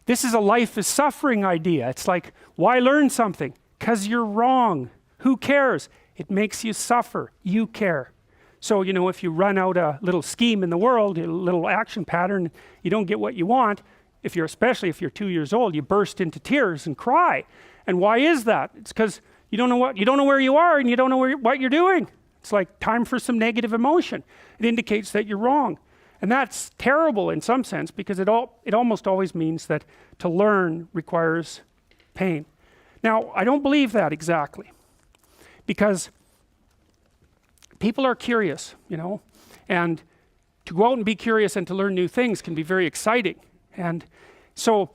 This is a life is suffering idea. It's like, why learn something? Because you're wrong. Who cares? It makes you suffer. You care. So, you know, if you run out a little scheme in the world, a little action pattern, you don't get what you want, especially if you're 2 years old, you burst into tears and cry. And why is that? It's because you don't know where you are, and you don't know what you're doing. It's like time for some negative emotion. It indicates that you're wrong. And that's terrible in some sense, because it almost always means that to learn requires pain. Now, I don't believe that exactly, because people are curious, you know, and to go out and be curious and to learn new things can be very exciting. And so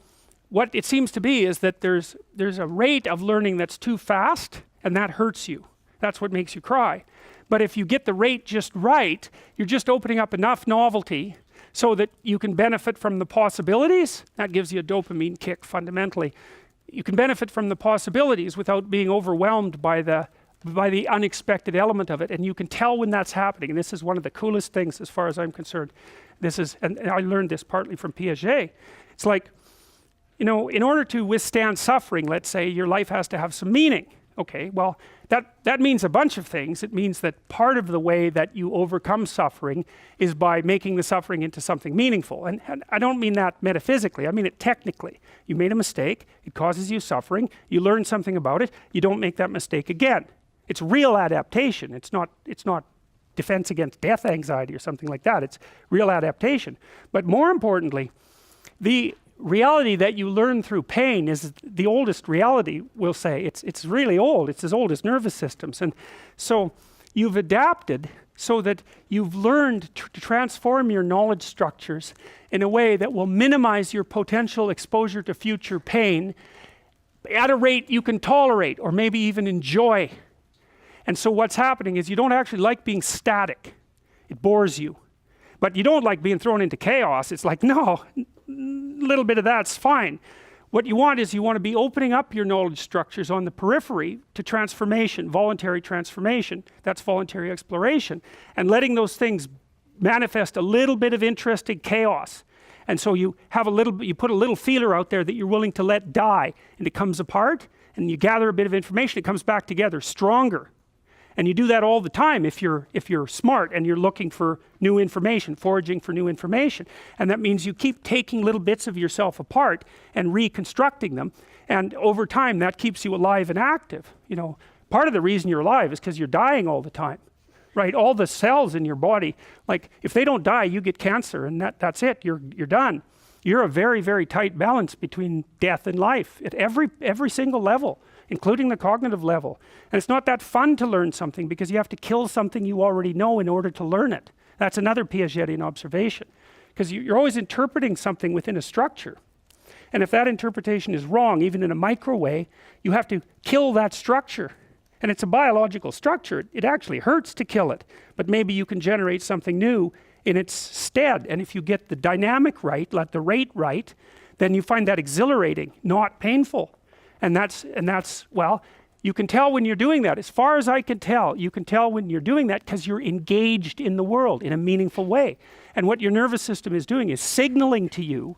what it seems to be is that there's a rate of learning that's too fast, and that hurts you. That's what makes you cry. But if you get the rate just right, you're just opening up enough novelty so that you can benefit from the possibilities. That gives you a dopamine kick fundamentally. You can benefit from the possibilities without being overwhelmed by the unexpected element of it, and you can tell when that's happening. And this is one of the coolest things as far as I'm concerned. And I learned this partly from Piaget. It's like, you know, in order to withstand suffering, let's say, your life has to have some meaning. Okay, well, that means a bunch of things. It means that part of the way that you overcome suffering is by making the suffering into something meaningful. And I don't mean that metaphysically, I mean it technically. You made a mistake, it causes you suffering, you learn something about it, you don't make that mistake again. It's real adaptation. It's not defense against death anxiety or something like that. It's real adaptation. But more importantly, the reality that you learn through pain is the oldest reality, we'll say. It's really old. It's as old as nervous systems. And so you've adapted so that you've learned to transform your knowledge structures in a way that will minimize your potential exposure to future pain at a rate you can tolerate or maybe even enjoy. And so what's happening is you don't actually like being static. It bores you. But you don't like being thrown into chaos. It's like, no, a little bit of that's fine. What you want is you want to be opening up your knowledge structures on the periphery to transformation, voluntary transformation. That's voluntary exploration. And letting those things manifest a little bit of interesting chaos. And so you put a little feeler out there that you're willing to let die. And it comes apart, and you gather a bit of information, it comes back together stronger. And you do that all the time if you're smart and you're looking for new information, foraging for new information. And that means you keep taking little bits of yourself apart and reconstructing them. And over time, that keeps you alive and active. You know, part of the reason you're alive is because you're dying all the time, right? All the cells in your body, like if they don't die, you get cancer, and that's it. You're done. You're a very, very tight balance between death and life at every single level, including the cognitive level. And it's not that fun to learn something because you have to kill something you already know in order to learn it. That's another Piagetian observation, because you're always interpreting something within a structure. And if that interpretation is wrong, even in a micro way, you have to kill that structure. And it's a biological structure. It actually hurts to kill it, but maybe you can generate something new in its stead. And if you get the dynamic right, let the rate right, then you find that exhilarating, not painful. And that's, well, you can tell when you're doing that. As far as I can tell, you can tell when you're doing that because you're engaged in the world in a meaningful way. And what your nervous system is doing is signaling to you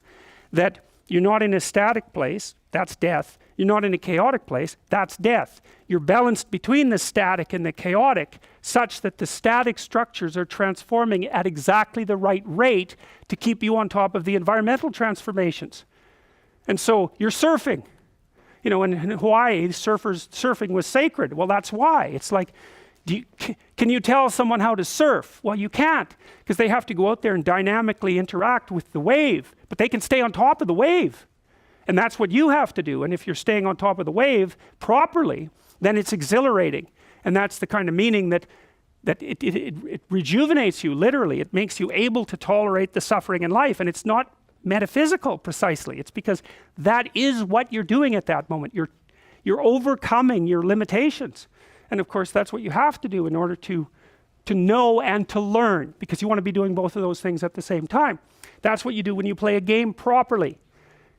that you're not in a static place, that's death. You're not in a chaotic place, that's death. You're balanced between the static and the chaotic such that the static structures are transforming at exactly the right rate to keep you on top of the environmental transformations. And so you're surfing. You know, in Hawaii, surfing was sacred. Well, that's why. It's like, can you tell someone how to surf? Well, you can't, because they have to go out there and dynamically interact with the wave, but they can stay on top of the wave. And that's what you have to do. And if you're staying on top of the wave properly, then it's exhilarating. And that's the kind of meaning that it rejuvenates you, literally. It makes you able to tolerate the suffering in life. And it's not metaphysical precisely. It's because that is what you're doing at that moment. You're overcoming your limitations. And of course, that's what you have to do in order to know and to learn, because you want to be doing both of those things at the same time. That's what you do when you play a game properly.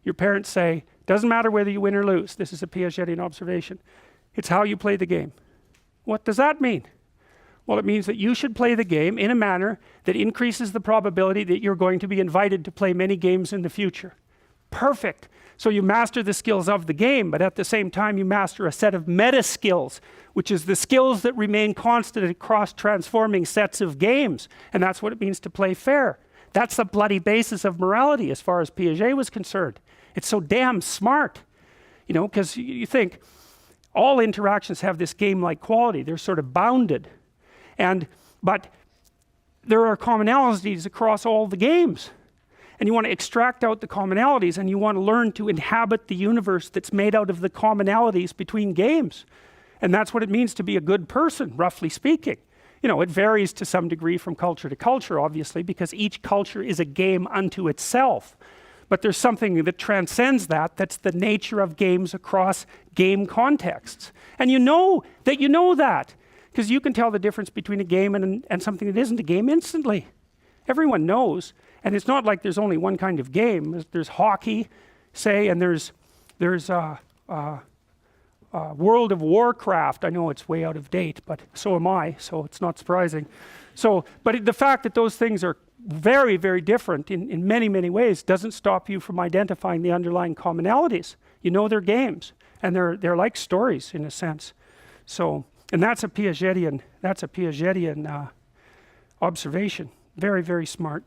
Your parents say, doesn't matter whether you win or lose. This is a Piagetian observation. It's how you play the game. What does that mean? Well, it means that you should play the game in a manner that increases the probability that you're going to be invited to play many games in the future. Perfect. So you master the skills of the game, but at the same time you master a set of meta skills, which is the skills that remain constant across transforming sets of games. And that's what it means to play fair. That's the bloody basis of morality as far as Piaget was concerned. It's so damn smart, you know, because you think all interactions have this game-like quality. They're sort of bounded. But there are commonalities across all the games. And you want to extract out the commonalities, and you want to learn to inhabit the universe that's made out of the commonalities between games. And that's what it means to be a good person, roughly speaking. You know, it varies to some degree from culture to culture, obviously, because each culture is a game unto itself. But there's something that transcends that, that's the nature of games across game contexts. And you know that, because you can tell the difference between a game and something that isn't a game instantly. Everyone knows. And it's not like there's only one kind of game. There's hockey, say, and there's World of Warcraft. I know it's way out of date, but so am I, so it's not surprising. But the fact that those things are very, very different in many, many ways doesn't stop you from identifying the underlying commonalities. You know they're games, and they're like stories in a sense. So, and that's a Piagetian observation. Very, very smart.